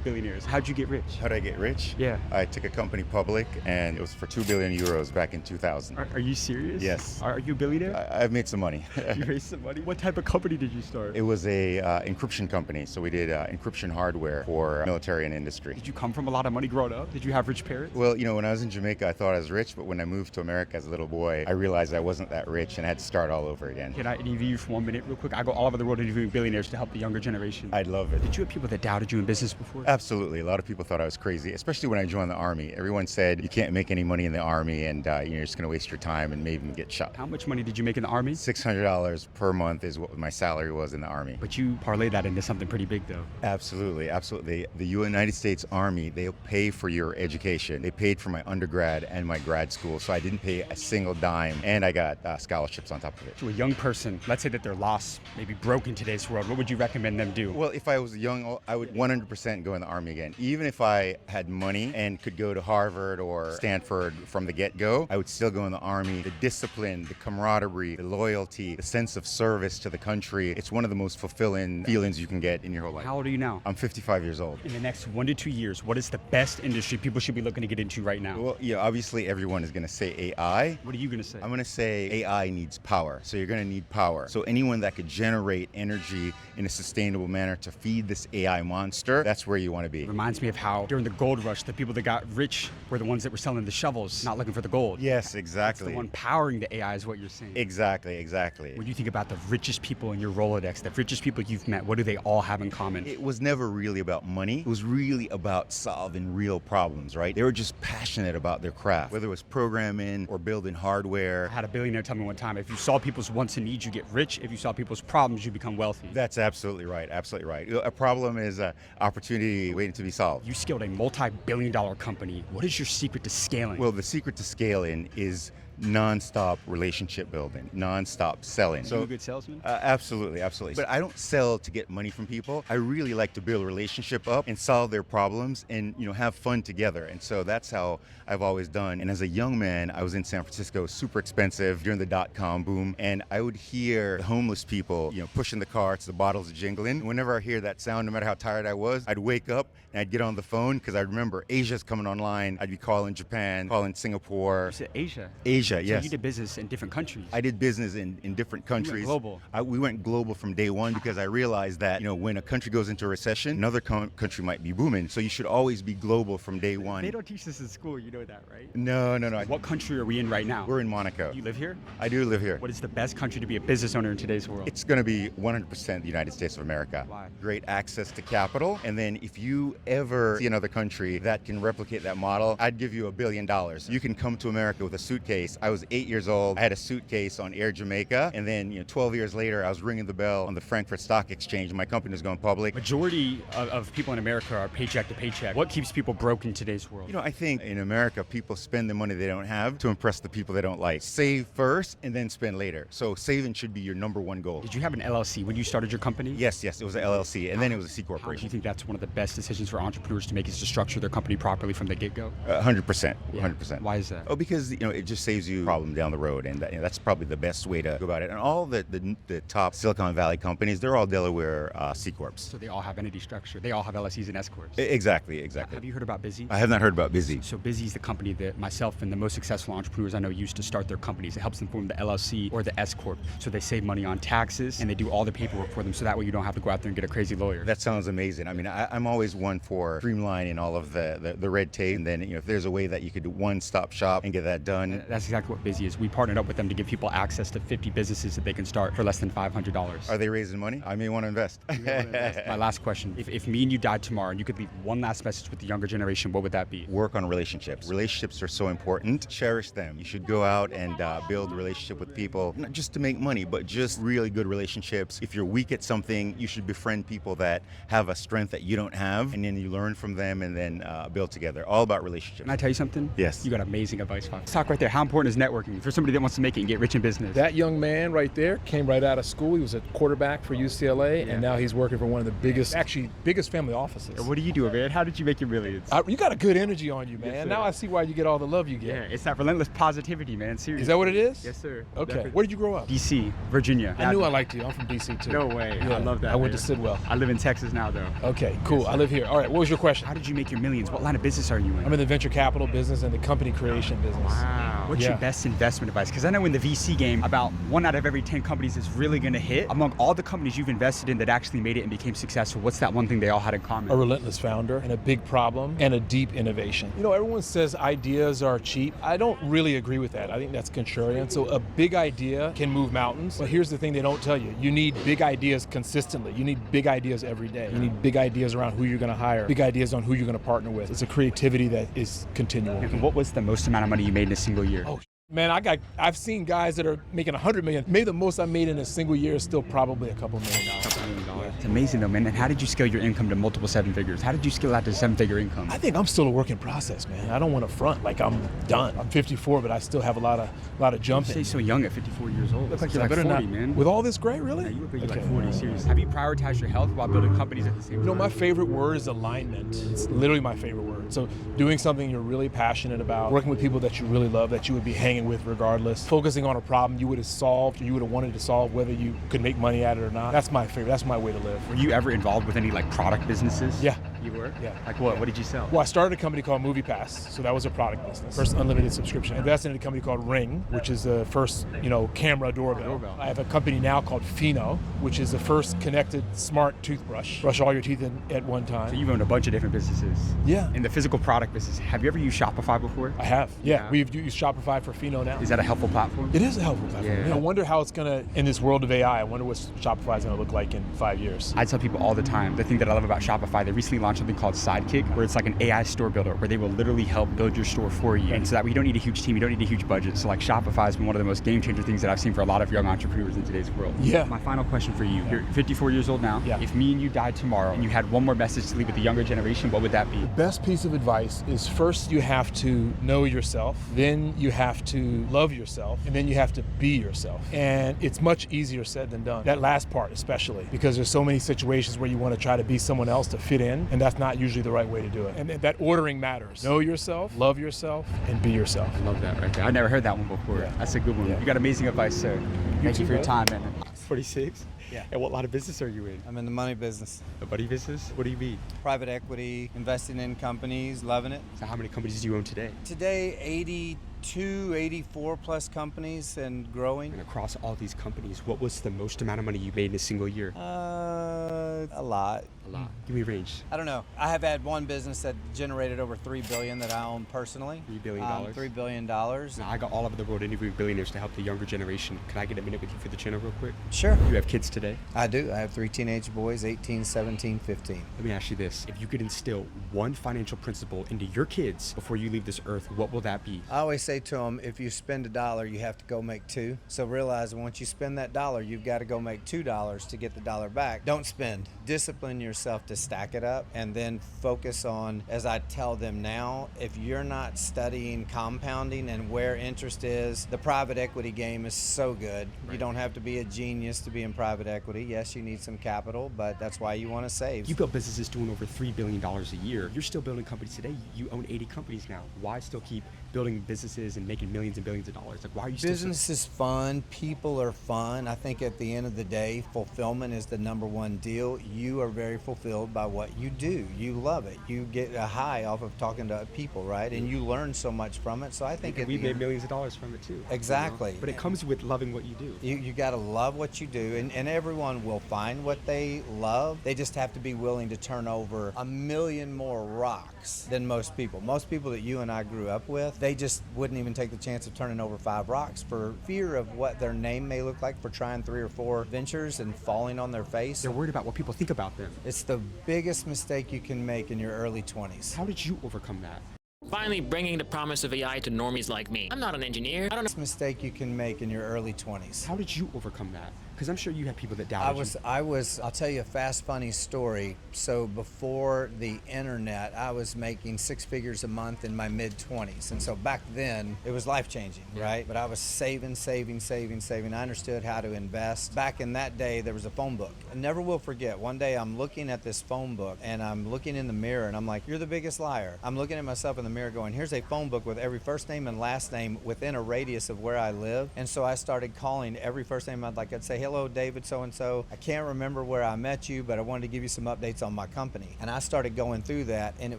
Billionaires. How'd you get rich? How did I get rich? Yeah. I took a company public, and it was for 2 billion euros back in 2000. Are you serious? Yes. Are you a billionaire? I've made some money. You raised some money? What type of company did you start? It was a encryption company, so we did encryption hardware for military and industry. Did you come from a lot of money growing up? Did you have rich parents? Well, when I was in Jamaica, I thought I was rich, but when I moved to America as a little boy, I realized I wasn't that rich and I had to start all over again. Can I interview you for 1 minute real quick? I go all over the world interviewing billionaires to help the younger generation. I'd love it. Did you have people that doubted you in business before? Absolutely. A lot of people thought I was crazy, especially when I joined the Army. Everyone said you can't make any money in the Army and you're just going to waste your time and maybe even get shot. How much money did you make in the Army? $600 per month is what my salary was in the Army. But you parlayed that into something pretty big, though. Absolutely, absolutely. The United States Army, they'll pay for your education. They paid for my undergrad and my grad school, so I didn't pay a single dime, and I got scholarships on top of it. To a young person, let's say that they're lost, maybe broke in today's world, what would you recommend them do? Well, if I was young, I would 100% go in the Army again. Even if I had money and could go to Harvard or Stanford from the get-go, I would still go in the Army. The discipline, the camaraderie, the loyalty, the sense of service to the country, it's one of the most fulfilling feelings you can get in your whole life. How old are you now? I'm 55 years old. In the next 1 to 2 years, what is the best industry people should be looking to get into right now? Well, yeah, obviously everyone is going to say AI. What are you going to say? I'm going to say AI needs power. So you're going to need power. So anyone that could generate energy in a sustainable manner to feed this AI monster, that's where you want to be. It reminds me of how during the gold rush, the people that got rich were the ones that were selling the shovels, not looking for the gold. Yes, exactly. It's the one powering the AI is what you're saying. Exactly, exactly. When you think about the richest people in your Rolodex, the richest people you've met, what do they all have in common? It was never really about money. It was really about solving real problems, right? They were just passionate about their craft, whether it was programming or building hardware. I had a billionaire tell me one time, if you solve people's wants and needs, you get rich. If you solve people's problems, you become wealthy. That's absolutely right, absolutely right. A problem is an opportunity waiting to be solved. You scaled a multi-billion-dollar company. What is your secret to scaling? Well, the secret to scaling is non-stop relationship building, non-stop selling. So, are you a good salesman? Absolutely, absolutely. But I don't sell to get money from people. I really like to build a relationship up and solve their problems and have fun together. And so that's how I've always done. And as a young man, I was in San Francisco, super expensive during the dot-com boom, and I would hear the homeless people, pushing the carts, the bottles jingling. Whenever I hear that sound, no matter how tired I was, I'd wake up and I'd get on the phone because I remember Asia's coming online. I'd be calling Japan, calling Singapore. You said Asia. Asia, yes. So you did business in different countries. I did business in different countries. You went global. We went global from day one because I realized that, when a country goes into a recession, another country might be booming. So you should always be global from day one. They don't teach this in school, you know that, right? No. What country are we in right now? We're in Monaco. You live here? I do live here. What is the best country to be a business owner in today's world? It's going to be 100% the United States of America. Why? Great access to capital. And then if you ever see another country that can replicate that model, I'd give you $1 billion. You can come to America with a suitcase. I was 8 years old. I had a suitcase on Air Jamaica. And then 12 years later, I was ringing the bell on the Frankfurt Stock Exchange. And my company was going public. Majority of people in America are paycheck to paycheck. What keeps people broke in today's world? I think in America, people spend the money they don't have to impress the people they don't like. Save first and then spend later. So saving should be your number one goal. Did you have an LLC when you started your company? Yes, it was an LLC, and then it was a C Do corporation. you think that's one of the best decisions for entrepreneurs to make is to structure their company properly from the get-go? 100%. Yeah. 100%. Why is that? Oh, because it just saves you a problem down the road, and that's probably the best way to go about it. And all the top Silicon Valley companies, they're all Delaware C corps. So they all have entity structure. They all have LLCs and S corps. Exactly. Have you heard about Busy? I have not heard about Busy. So Busy is the company that myself and the most successful entrepreneurs I know use to start their companies. It helps them form the LLC or the S corp. So they save money on taxes and they do all the paperwork for them. So that way you don't have to go out there and get a crazy lawyer. That sounds amazing. I mean, I'm always one for streamlining all of the red tape. And then, if there's a way that you could do one-stop shop and get that done. That's exactly what Busy is. We partnered up with them to give people access to 50 businesses that they can start for less than $500. Are they raising money? I may want to invest. My last question. If me and you died tomorrow and you could leave one last message with the younger generation, what would that be? Work on relationships. Relationships are so important. Cherish them. You should go out and build a relationship with people, not just to make money, but just really good relationships. If you're weak at something, you should befriend people that have a strength that you don't have, and then you learn from them and then build together. All about relationships. Can I tell you something? Yes. You got amazing advice, Fox. Let's talk right there. How important important is networking for somebody that wants to make it and get rich in business? That young man right there came right out of school. He was a quarterback for UCLA, and now he's working for one of the biggest family offices. What do you do, man? How did you make your millions? You got a good energy on you, man. Yes, now I see why you get all the love you get. Yeah, it's that relentless positivity, man. Seriously. Is that what it is? Yes, sir. Okay. Definitely. Where did you grow up? DC, Virginia. I knew I liked you. I'm from DC too. No way. Yeah, I love that. I went man. to Sidwell. I live in Texas now, though. Okay, cool. Yes, I live here. All right, what was your question? How did you make your millions? What line of business are you in? I'm in the venture capital business and the company creation business. Wow. What's your best investment advice? Because I know in the VC game, about 1 out of every 10 companies is really going to hit. Among all the companies you've invested in that actually made it and became successful, what's that one thing they all had in common? A relentless founder and a big problem and a deep innovation. You know, everyone says ideas are cheap. I don't really agree with that. I think that's contrarian. So a big idea can move mountains. But here's the thing they don't tell you. You need big ideas consistently. You need big ideas every day. You need big ideas around who you're going to hire, big ideas on who you're going to partner with. It's a creativity that is continual. And what was the most amount of money you made in a single year? Oh, man, I've seen guys that are making $100 million. Maybe the most I made in a single year is still probably a couple $1 million. It's amazing though, man. And how did you scale your income to multiple 7 figures? How did you scale out to 7-figure income? I think I'm still a work in process, man. I don't want to front like I'm done. I'm 54, but I still have a lot of jumping. You stay so young at 54 years old. Look like you're like 40, man. With all this gray, really? Yeah, you look like you're like 40, seriously. Have you prioritized your health while building companies at the same time? You know, my favorite word is alignment. It's literally my favorite word. So doing something you're really passionate about, working with people that you really love, that you would be hanging with regardless, focusing on a problem you would have solved or you would have wanted to solve, whether you could make money at it or not. That's my favorite. That's my way to live. Were you ever involved with any like product businesses? Yeah. You were? Yeah. Like what? What did you sell? Well, I started a company called MoviePass, so that was a product business. First unlimited subscription. I invested in a company called Ring, which is the first, camera doorbell. I have a company now called Pheno, which is the first connected smart toothbrush. Brush all your teeth in at one time. So you've owned a bunch of different businesses. Yeah. In the physical product business, have you ever used Shopify before? I have. Yeah. We've used Shopify for Pheno now. Is that a helpful platform? It is a helpful platform. Yeah. I wonder how it's going to, in this world of AI, I wonder what Shopify is going to look like in 5 years. I tell people all the time, the thing that I love about Shopify, they recently launched something called Sidekick, where it's like an AI store builder, where they will literally help build your store for you. And so that we don't need a huge team, you don't need a huge budget. So like Shopify has been one of the most game changer things that I've seen for a lot of young entrepreneurs in today's world. Yeah. My final question for you, you're 54 years old now. Yeah. If me and you died tomorrow and you had one more message to leave with the younger generation, what would that be? The best piece of advice is first you have to know yourself, then you have to love yourself, and then you have to be yourself. And it's much easier said than done. That last part especially, because there's so many situations where you want to try to be someone else to fit in, and that's not usually the right way to do it. And that ordering matters. Know yourself, love yourself, and be yourself. I love that right there. I never heard that one before. Yeah. That's a good one. Yeah. You got amazing advice, sir. Thank you for your time, man. 46? Yeah. And what line of business are you in? I'm in the money business. The money business? What do you mean? Private equity, investing in companies, loving it. So how many companies do you own today? Today, 84 plus companies and growing. And across all these companies, what was the most amount of money you made in a single year? A lot. A lot. Give me a range. I don't know. I have had one business that generated over $3 billion that I own personally. $3 billion? $3 billion. Now, I got all over the world interviewing billionaires to help the younger generation. Can I get a minute with you for the channel real quick? Sure. You have kids today? I do. I have 3 teenage boys, 18, 17, 15. Let me ask you this. If you could instill one financial principle into your kids before you leave this earth, what will that be? I always say to them, if you spend $1, you have to go make 2. So realize once you spend that $1, you've got to go make $2 to get the $1 back. Don't spend. Discipline yourself to stack it up and then focus on, as I tell them now, if you're not studying compounding and where interest is, the private equity game is so good. Right. You don't have to be a genius to be in private equity. Yes, you need some capital, but that's why you want to save. You built businesses doing over $3 billion a year. You're still building companies today. You own 80 companies now. Why still keep building businesses and making millions and billions of dollars? Like, why are you still... Business is fun. People are fun. I think at the end of the day, fulfillment is the number one deal. You are very fulfilled by what you do. You love it. You get a high off of talking to people, right? And you learn so much from it. So I think we made millions of dollars from it too. Exactly. You know? But it comes with loving what you do. You got to love what you do, and everyone will find what they love. They just have to be willing to turn over 1 million more rocks than most people. Most people that you and I grew up with, they just wouldn't even take the chance of turning over 5 rocks for fear of what their name may look like for trying 3 or 4 ventures and falling on their face. They're worried about what people think about them. It's the biggest mistake you can make in your early 20s. How did you overcome that? Finally bringing the promise of AI to normies like me. I'm not an engineer. I don't know. Mistake you can make in your early 20s. How did you overcome that? Because I'm sure you had people that doubted you. I'll tell you a fast, funny story. So before the internet, I was making 6 figures a month in my mid-20s. And so back then, it was life-changing, right? But I was saving. I understood how to invest. Back in that day, there was a phone book. I never will forget. One day, I'm looking at this phone book, and I'm looking in the mirror, and I'm like, you're the biggest liar. I'm looking at myself in the mirror going, here's a phone book with every first name and last name within a radius of where I live. And so I started calling every first name. I'd say, hello, David so-and-so. I can't remember where I met you, but I wanted to give you some updates on my company. And I started going through that, and it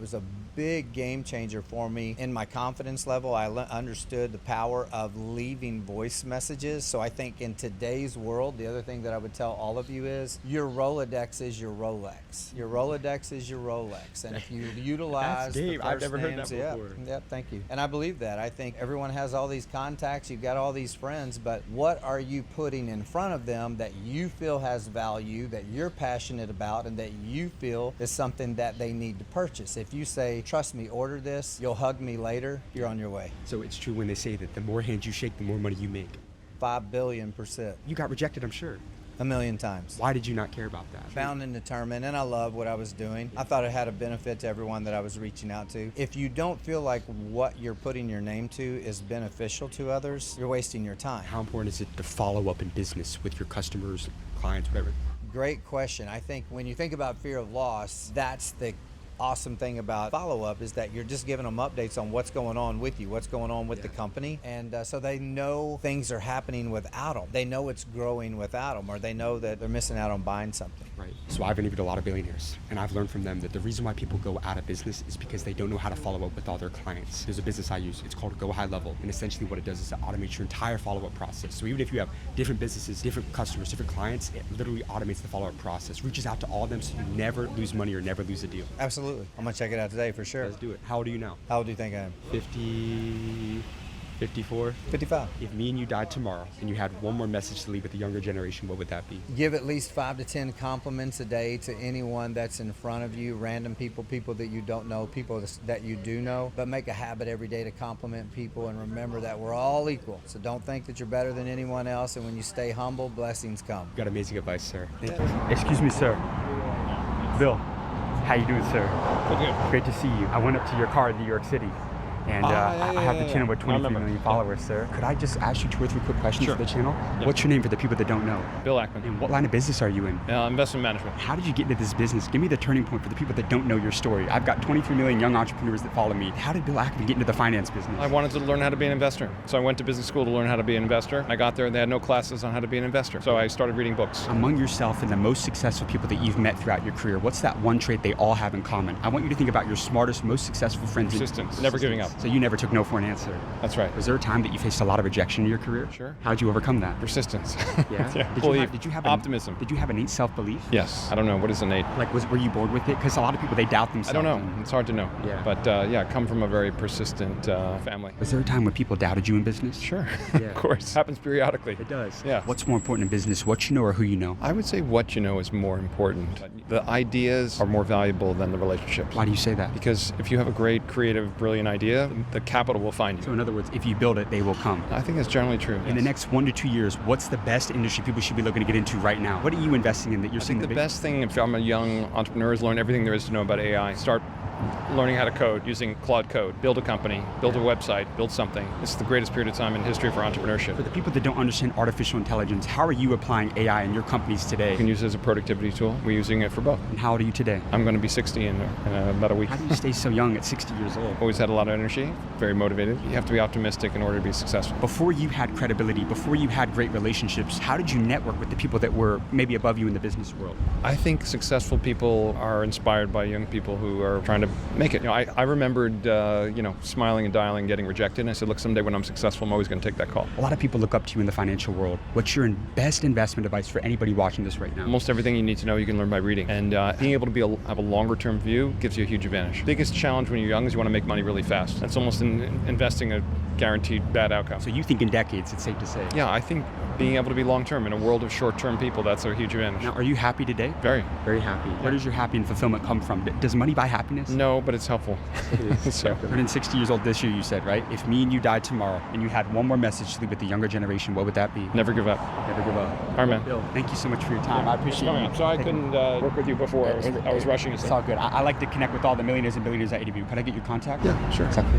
was a big game changer for me. In my confidence level, I understood the power of leaving voice messages. So I think in today's world, the other thing that I would tell all of you is your Rolodex is your Rolex. Your Rolodex is your Rolex. And if you utilize the first I've never heard names, that before. Yeah, thank you. And I believe that. I think everyone has all these contacts, you've got all these friends, but what are you putting in front of them that you feel has value, that you're passionate about, and that you feel is something that they need to purchase? If you say, trust me, order this, you'll hug me later, you're on your way. So it's true when they say that the more hands you shake, the more money you make. 5 billion%. You got rejected, I'm sure. 1,000,000 times. Why did you not care about that? Bound and determined, and I love what I was doing. I thought it had a benefit to everyone that I was reaching out to. If you don't feel like what you're putting your name to is beneficial to others, you're wasting your time. How important is it to follow up in business with your customers, clients, whatever? Great question. I think when you think about fear of loss, that's the awesome thing about follow-up is that you're just giving them updates on what's going on with you, what's going on with the company. And so they know things are happening without them. They know it's growing without them, or they know that they're missing out on buying something. Right. So I've interviewed a lot of billionaires, and I've learned from them that the reason why people go out of business is because they don't know how to follow up with all their clients. There's a business I use. It's called Go High Level. And essentially what it does is it automates your entire follow-up process. So even if you have different businesses, different customers, different clients, it literally automates the follow-up process, reaches out to all of them so you never lose money or never lose a deal. Absolutely. I'm going to check it out today for sure. Let's do it. How old are you now? How old do you think I am? 50... 54? 55. If me and you died tomorrow and you had one more message to leave with the younger generation, what would that be? Give at least 5 to 10 compliments a day to anyone that's in front of you, random people, people that you don't know, people that you do know, but make a habit every day to compliment people and remember that we're all equal. So don't think that you're better than anyone else, and when you stay humble, blessings come. You got amazing advice, sir. Thank you. Excuse me, sir. Bill, how you doing, sir? Good. Great to see you. I went up to your car in New York City. And I have the channel with 23 million followers, sir. Could I just ask you 2 or 3 quick questions for the channel? Yeah. What's your name for the people that don't know? Bill Ackman. And what line of business are you in? Investment management. How did you get into this business? Give me the turning point for the people that don't know your story. I've got 23 million young entrepreneurs that follow me. How did Bill Ackman get into the finance business? I wanted to learn how to be an investor. So I went to business school to learn how to be an investor. I got there and they had no classes on how to be an investor. So I started reading books. Among yourself and the most successful people that you've met throughout your career, what's that one trait they all have in common? I want you to think about your smartest, most successful friends. Persistence. Never giving up. So you never took no for an answer. That's right. Was there a time that you faced a lot of rejection in your career? Sure. How did you overcome that? Persistence. Yeah. Did you have optimism? Did you have innate self-belief? Yes. I don't know. What is innate? Like, were you born with it? Because a lot of people, they doubt themselves. I don't know. It's hard to know. Yeah. But I come from a very persistent family. Was there a time when people doubted you in business? Sure. Yeah. Of course. Happens periodically. It does. Yeah. What's more important in business, what you know or who you know? I would say what you know is more important. The ideas are more valuable than the relationships. Why do you say that? Because if you have a great, creative, brilliant idea, the capital will find you. So in other words, if you build it, they will come. I think that's generally true. In the next 1 to 2 years, what's the best industry people should be looking to get into right now? What are you investing in that you're seeing the best thing, if I'm a young entrepreneur, is learn everything there is to know about AI. Start learning how to code using Claude Code. Build a company, build a website, build something. This is the greatest period of time in history for entrepreneurship. For the people that don't understand artificial intelligence, how are you applying AI in your companies today? You can use it as a productivity tool. We're using it for both. And how old are you today? I'm going to be 60 in about a week. How do you stay so young at 60 years old? Always had a lot of energy, very motivated. You have to be optimistic in order to be successful. Before you had credibility, before you had great relationships, how did you network with the people that were maybe above you in the business world? I think successful people are inspired by young people who are trying to make it. I remembered, smiling and dialing, getting rejected. And I said, look, someday when I'm successful, I'm always going to take that call. A lot of people look up to you in the financial world. What's your best investment advice for anybody watching this right now? Almost everything you need to know you can learn by reading. And being able to have a longer term view gives you a huge advantage. Biggest challenge when you're young is you want to make money really fast. That's almost investing guaranteed bad outcome. So you think in decades, it's safe to say? Yeah, I think being able to be long-term in a world of short-term people, that's a huge advantage. Now, are you happy today? Very. Very happy. Where does your happy and fulfillment come from? Does money buy happiness? No, but it's helpful. It is. So. 160 years old this year, you said, right? If me and you died tomorrow and you had one more message to leave with the younger generation, what would that be? Never give up. Never give up. All right, man. Bill, thank you so much for your time. I appreciate you. I'm sorry I couldn't work with you before. I was rushing you. It's all good. I like to connect with all the millionaires and billionaires at AWU. Could I get your contact? Yeah, sure. Exactly.